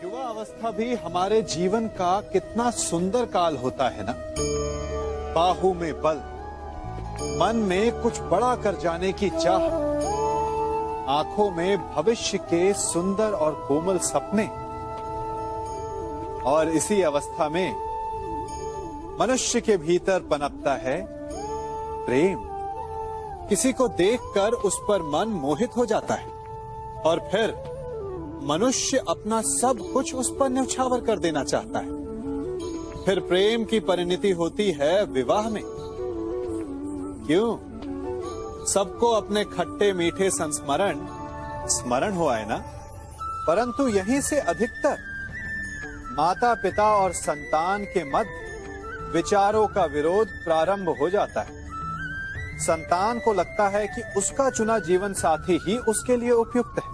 युवा अवस्था भी हमारे जीवन का कितना सुंदर काल होता है ना। बाहु में बल, मन में कुछ बड़ा कर जाने की चाह, आंखों में भविष्य के सुंदर और कोमल सपने। और इसी अवस्था में मनुष्य के भीतर पनपता है प्रेम। किसी को देखकर उस पर मन मोहित हो जाता है और फिर मनुष्य अपना सब कुछ उस पर न्यौछावर कर देना चाहता है। फिर प्रेम की परिणति होती है विवाह में। क्यों? सबको अपने खट्टे मीठे संस्मरण स्मरण हुआ है ना। परंतु यहीं से अधिकतर माता पिता और संतान के मध्य विचारों का विरोध प्रारंभ हो जाता है। संतान को लगता है कि उसका चुना जीवन साथी ही उसके लिए उपयुक्त है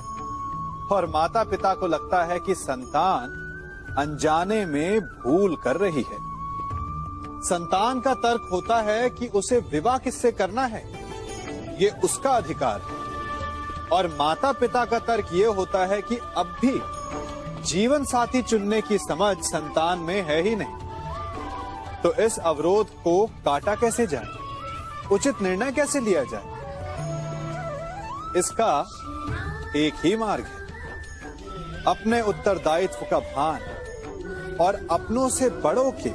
और माता पिता को लगता है कि संतान अनजाने में भूल कर रही है। संतान का तर्क होता है कि उसे विवाह किससे करना है, ये उसका अधिकार है। और माता पिता का तर्क ये होता है कि अब भी जीवन साथी चुनने की समझ संतान में है ही नहीं। तो इस अवरोध को काटा कैसे जाए, उचित निर्णय कैसे लिया जाए? इसका एक ही मार्ग है, अपने उत्तरदायित्व का भान और अपनों से बड़ों के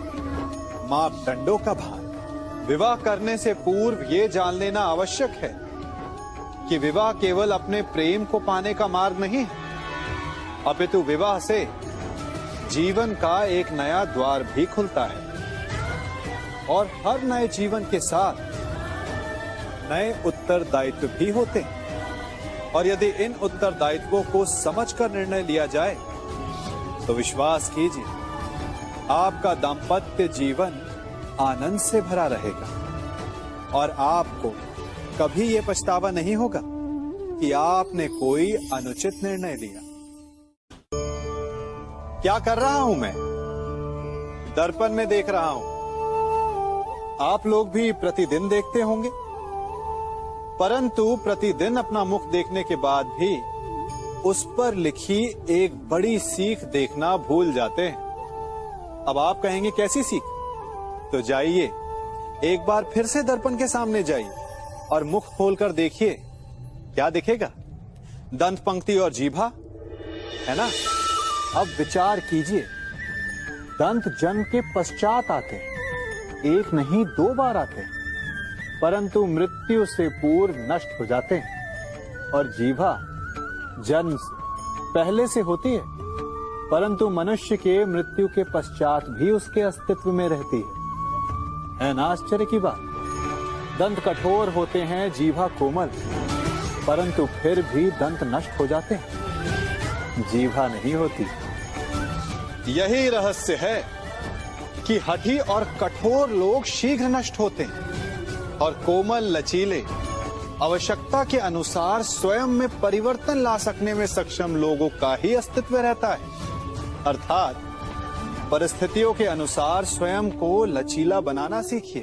मापदंडों का भान। विवाह करने से पूर्व ये जान लेना आवश्यक है कि विवाह केवल अपने प्रेम को पाने का मार्ग नहीं है, अपितु विवाह से जीवन का एक नया द्वार भी खुलता है। और हर नए जीवन के साथ नए उत्तरदायित्व भी होते हैं। और यदि इन उत्तरदायित्वों को समझकर निर्णय लिया जाए तो विश्वास कीजिए, आपका दाम्पत्य जीवन आनंद से भरा रहेगा और आपको कभी ये पछतावा नहीं होगा कि आपने कोई अनुचित निर्णय लिया। क्या कर रहा हूं मैं? दर्पण में देख रहा हूं। आप लोग भी प्रतिदिन देखते होंगे, परंतु प्रतिदिन अपना मुख देखने के बाद भी उस पर लिखी एक बड़ी सीख देखना भूल जाते हैं। अब आप कहेंगे कैसी सीख? तो जाइए, एक बार फिर से दर्पण के सामने जाइए और मुख खोलकर देखिए, क्या दिखेगा? दंत पंक्ति और जीभा, है ना? अब विचार कीजिए, दंत जन्म के पश्चात आते हैं, एक नहीं दो बार आते हैं, परंतु मृत्यु से पूर्व नष्ट हो जाते हैं। और जीभा जन्म से पहले से होती है, परंतु मनुष्य के मृत्यु के पश्चात भी उसके अस्तित्व में रहती है ना आश्चर्य की बात? दंत कठोर होते हैं, जीभा कोमल, परंतु फिर भी दंत नष्ट हो जाते हैं, जीभा नहीं होती। यही रहस्य है कि हठी और कठोर लोग शीघ्र नष्ट होते हैं और कोमल लचीले आवश्यकता के अनुसार स्वयं में परिवर्तन ला सकने में सक्षम लोगों का ही अस्तित्व रहता है। अर्थात परिस्थितियों के अनुसार स्वयं को लचीला बनाना सीखिए।